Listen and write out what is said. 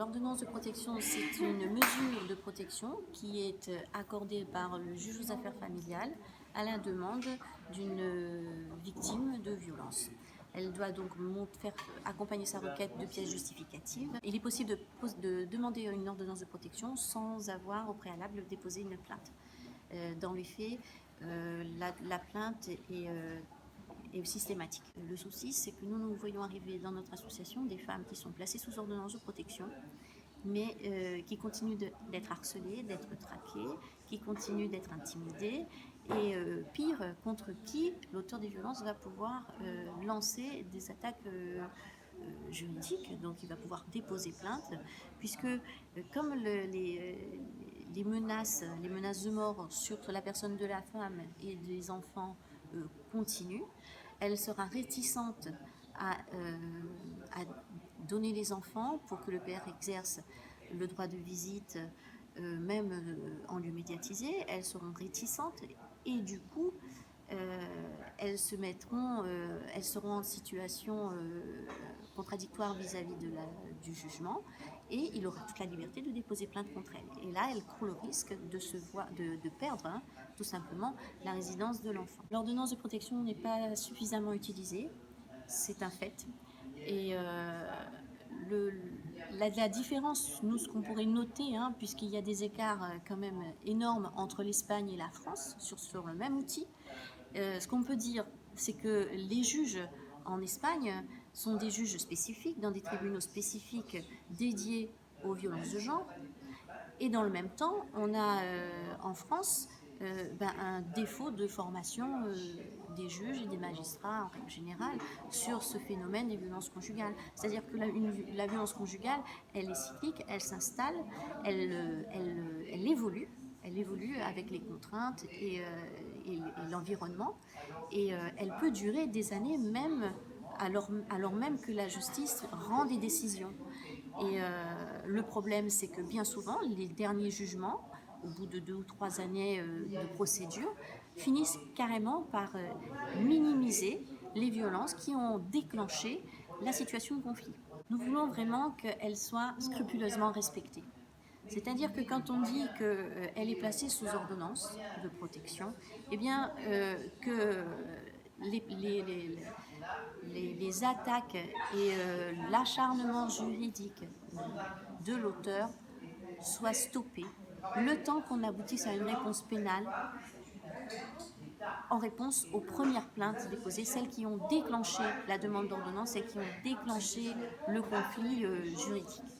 l'ordonnance de protection, c'est une mesure de protection qui est accordée par le juge aux affaires familiales à la demande d'une victime de violence. Elle doit donc faire accompagner sa requête de pièces justificatives. Il est possible de demander une ordonnance de protection sans avoir au préalable déposé une plainte. Dans les faits, la plainte est systématique. Le souci, c'est que nous voyons arriver dans notre association des femmes qui sont placées sous ordonnance de protection, mais qui continuent d'être harcelées, d'être traquées, qui continuent d'être intimidées, et pire, contre qui l'auteur des violences va pouvoir lancer des attaques juridiques, donc il va pouvoir déposer plainte, puisque comme les menaces de mort sur la personne de la femme et des enfants continuent, elle sera réticente à donner les enfants pour que le père exerce le droit de visite, même en lieu médiatisé. Elles seront réticentes et du coup, elles seront en situation contradictoire vis-à-vis du jugement, et il aura toute la liberté de déposer plainte contre elle. Et là, elle court le risque de perdre tout simplement la résidence de l'enfant. L'ordonnance de protection n'est pas suffisamment utilisée, c'est un fait. Et la différence, nous, ce qu'on pourrait noter, puisqu'il y a des écarts quand même énormes entre l'Espagne et la France sur le même outil, ce qu'on peut dire, c'est que les juges en Espagne sont des juges spécifiques, dans des tribunaux spécifiques dédiés aux violences de genre. Et dans le même temps, on a en France un défaut de formation des juges et des magistrats en règle générale sur ce phénomène des violences conjugales. C'est-à-dire que la violence conjugale, elle est cyclique, elle s'installe, elle évolue. Elle évolue avec les contraintes et l'environnement, et elle peut durer des années, même alors même que la justice rend des décisions. Et le problème, c'est que bien souvent, les derniers jugements, au bout de 2 ou 3 années de procédure, finissent carrément par minimiser les violences qui ont déclenché la situation de conflit. Nous voulons vraiment qu'elle soit scrupuleusement respectée. C'est-à-dire que quand on dit qu'elle est placée sous ordonnance de protection, eh bien que les attaques et l'acharnement juridique de l'auteur soient stoppés le temps qu'on aboutisse à une réponse pénale en réponse aux premières plaintes déposées, celles qui ont déclenché la demande d'ordonnance et qui ont déclenché le conflit juridique.